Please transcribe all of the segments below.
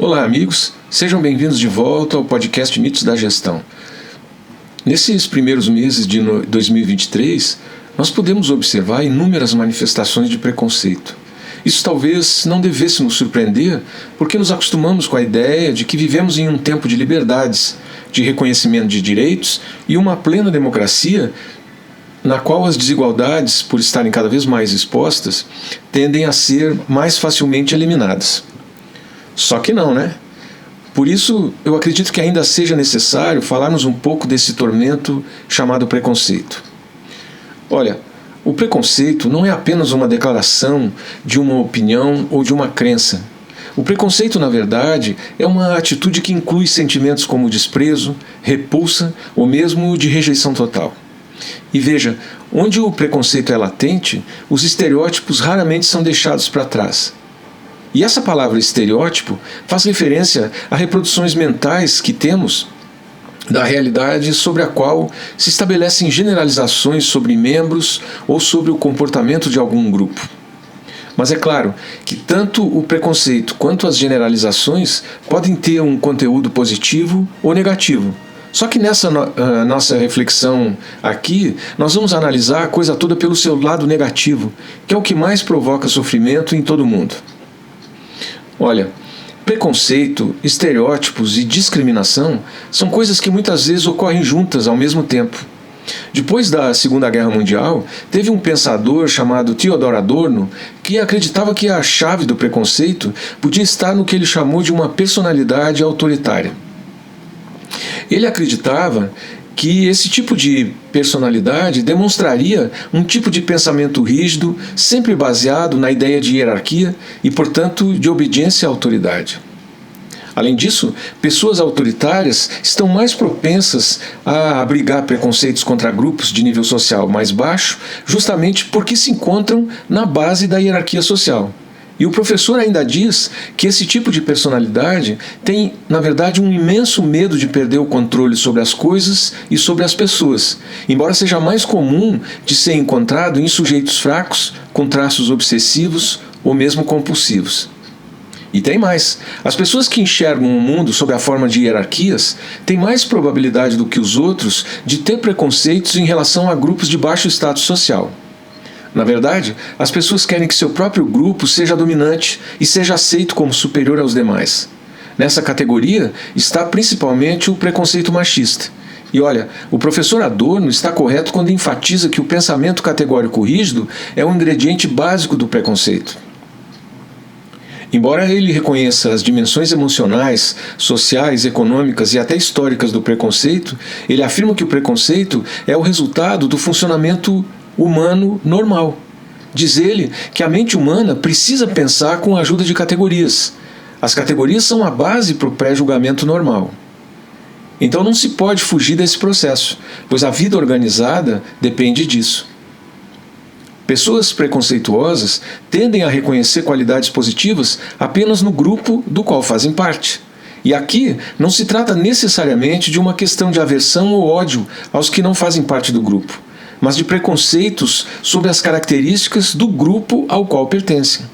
Olá, amigos. Sejam bem-vindos de volta ao podcast Mitos da Gestão. Nesses primeiros meses de 2023, nós podemos observar inúmeras manifestações de preconceito. Isso talvez não devesse nos surpreender, porque nos acostumamos com a ideia de que vivemos em um tempo de liberdades, de reconhecimento de direitos e uma plena democracia na qual as desigualdades, por estarem cada vez mais expostas, tendem a ser mais facilmente eliminadas. Só que não, né? Por isso, eu acredito que ainda seja necessário falarmos um pouco desse tormento chamado preconceito. Olha, o preconceito não é apenas uma declaração de uma opinião ou de uma crença. O preconceito, na verdade, é uma atitude que inclui sentimentos como desprezo, repulsa ou mesmo de rejeição total. E veja, onde o preconceito é latente, os estereótipos raramente são deixados para trás. E essa palavra estereótipo faz referência a reproduções mentais que temos da realidade sobre a qual se estabelecem generalizações sobre membros ou sobre o comportamento de algum grupo. Mas é claro que tanto o preconceito quanto as generalizações podem ter um conteúdo positivo ou negativo. Só que nessa nossa reflexão aqui, nós vamos analisar a coisa toda pelo seu lado negativo, que é o que mais provoca sofrimento em todo mundo. Olha, preconceito, estereótipos e discriminação são coisas que muitas vezes ocorrem juntas ao mesmo tempo. Depois da Segunda Guerra Mundial, teve um pensador chamado Theodor Adorno que acreditava que a chave do preconceito podia estar no que ele chamou de uma personalidade autoritária. Ele acreditava que esse tipo de personalidade demonstraria um tipo de pensamento rígido, sempre baseado na ideia de hierarquia e, portanto, de obediência à autoridade. Além disso, pessoas autoritárias estão mais propensas a abrigar preconceitos contra grupos de nível social mais baixo, justamente porque se encontram na base da hierarquia social. E o professor ainda diz que esse tipo de personalidade tem, na verdade, um imenso medo de perder o controle sobre as coisas e sobre as pessoas, embora seja mais comum de ser encontrado em sujeitos fracos, com traços obsessivos ou mesmo compulsivos. E tem mais. As pessoas que enxergam o mundo sob a forma de hierarquias têm mais probabilidade do que os outros de ter preconceitos em relação a grupos de baixo status social. Na verdade, as pessoas querem que seu próprio grupo seja dominante e seja aceito como superior aos demais. Nessa categoria está principalmente o preconceito machista. E olha, o professor Adorno está correto quando enfatiza que o pensamento categórico rígido é um ingrediente básico do preconceito. Embora ele reconheça as dimensões emocionais, sociais, econômicas e até históricas do preconceito, ele afirma que o preconceito é o resultado do funcionamento humano normal. Diz ele que a mente humana precisa pensar com a ajuda de categorias. As categorias são a base para o pré-julgamento normal. Então não se pode fugir desse processo, pois a vida organizada depende disso. Pessoas preconceituosas tendem a reconhecer qualidades positivas apenas no grupo do qual fazem parte. E aqui não se trata necessariamente de uma questão de aversão ou ódio aos que não fazem parte do grupo, mas de preconceitos sobre as características do grupo ao qual pertencem.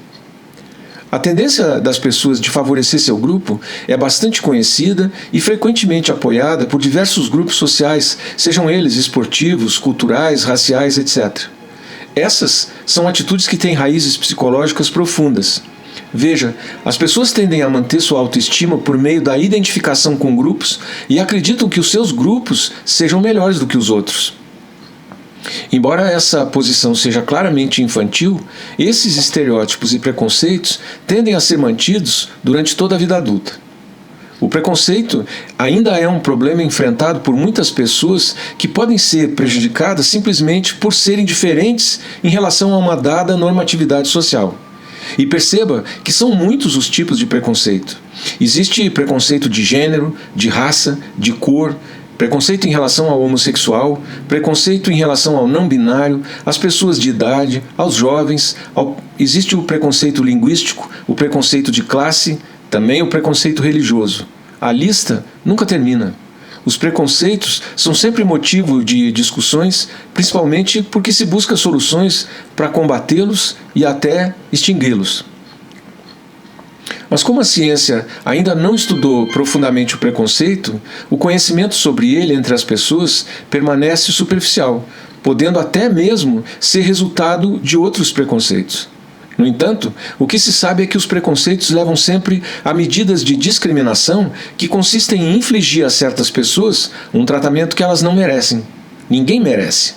A tendência das pessoas de favorecer seu grupo é bastante conhecida e frequentemente apoiada por diversos grupos sociais, sejam eles esportivos, culturais, raciais, etc. Essas são atitudes que têm raízes psicológicas profundas. Veja, as pessoas tendem a manter sua autoestima por meio da identificação com grupos e acreditam que os seus grupos sejam melhores do que os outros. Embora essa posição seja claramente infantil, esses estereótipos e preconceitos tendem a ser mantidos durante toda a vida adulta. O preconceito ainda é um problema enfrentado por muitas pessoas que podem ser prejudicadas simplesmente por serem diferentes em relação a uma dada normatividade social. E perceba que são muitos os tipos de preconceito. Existe preconceito de gênero, de raça, de cor, preconceito em relação ao homossexual, preconceito em relação ao não binário, às pessoas de idade, aos jovens, existe o preconceito linguístico, o preconceito de classe, também o preconceito religioso. A lista nunca termina. Os preconceitos são sempre motivo de discussões, principalmente porque se busca soluções para combatê-los e até extingui-los. Mas como a ciência ainda não estudou profundamente o preconceito, o conhecimento sobre ele entre as pessoas permanece superficial, podendo até mesmo ser resultado de outros preconceitos. No entanto, o que se sabe é que os preconceitos levam sempre a medidas de discriminação que consistem em infligir a certas pessoas um tratamento que elas não merecem. Ninguém merece.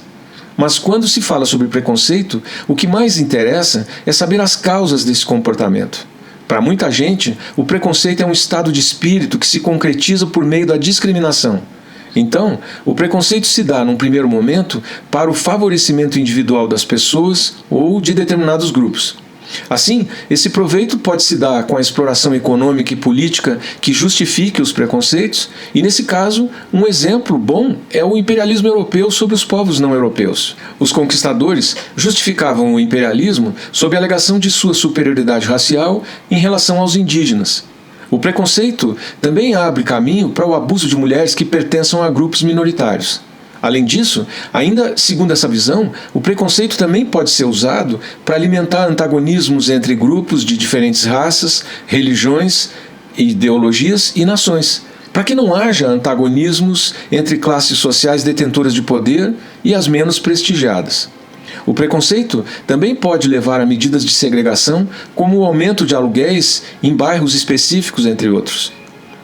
Mas quando se fala sobre preconceito, o que mais interessa é saber as causas desse comportamento. Para muita gente, o preconceito é um estado de espírito que se concretiza por meio da discriminação. Então, o preconceito se dá, num primeiro momento, para o favorecimento individual das pessoas ou de determinados grupos. Assim, esse proveito pode se dar com a exploração econômica e política que justifique os preconceitos, e nesse caso, um exemplo bom é o imperialismo europeu sobre os povos não europeus. Os conquistadores justificavam o imperialismo sob a alegação de sua superioridade racial em relação aos indígenas. O preconceito também abre caminho para o abuso de mulheres que pertençam a grupos minoritários. Além disso, ainda segundo essa visão, o preconceito também pode ser usado para alimentar antagonismos entre grupos de diferentes raças, religiões, ideologias e nações, para que não haja antagonismos entre classes sociais detentoras de poder e as menos prestigiadas. O preconceito também pode levar a medidas de segregação, como o aumento de aluguéis em bairros específicos, entre outros.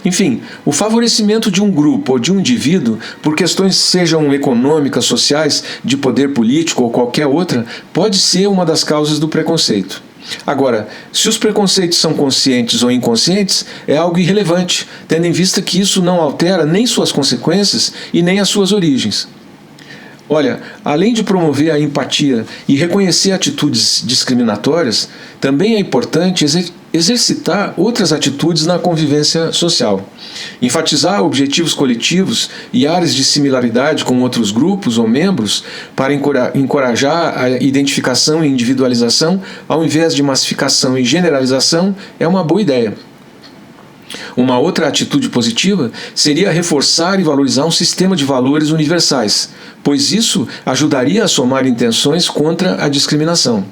Enfim, o favorecimento de um grupo ou de um indivíduo, por questões sejam econômicas, sociais, de poder político ou qualquer outra, pode ser uma das causas do preconceito. Agora, se os preconceitos são conscientes ou inconscientes, é algo irrelevante, tendo em vista que isso não altera nem suas consequências e nem as suas origens. Olha, além de promover a empatia e reconhecer atitudes discriminatórias, também é importante exercitar outras atitudes na convivência social. Enfatizar objetivos coletivos e áreas de similaridade com outros grupos ou membros para encorajar a identificação e individualização, ao invés de massificação e generalização, é uma boa ideia. Uma outra atitude positiva seria reforçar e valorizar um sistema de valores universais, pois isso ajudaria a somar intenções contra a discriminação.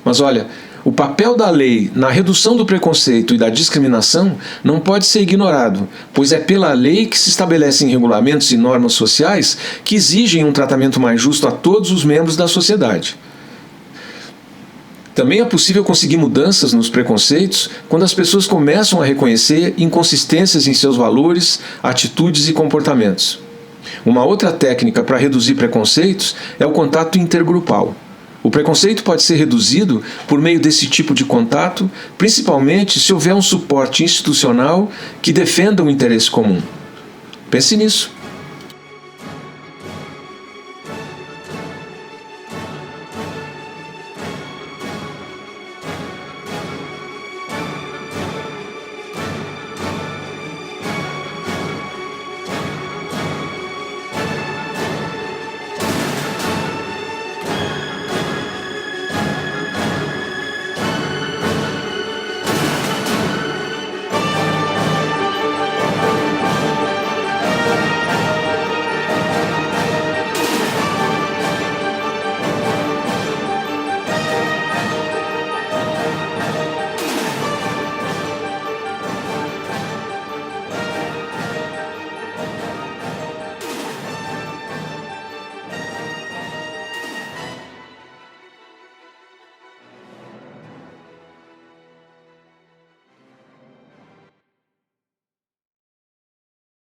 Mas olha, o papel da lei na redução do preconceito e da discriminação não pode ser ignorado, pois é pela lei que se estabelecem regulamentos e normas sociais que exigem um tratamento mais justo a todos os membros da sociedade. Também é possível conseguir mudanças nos preconceitos quando as pessoas começam a reconhecer inconsistências em seus valores, atitudes e comportamentos. Uma outra técnica para reduzir preconceitos é o contato intergrupal. O preconceito pode ser reduzido por meio desse tipo de contato, principalmente se houver um suporte institucional que defenda o interesse comum. Pense nisso.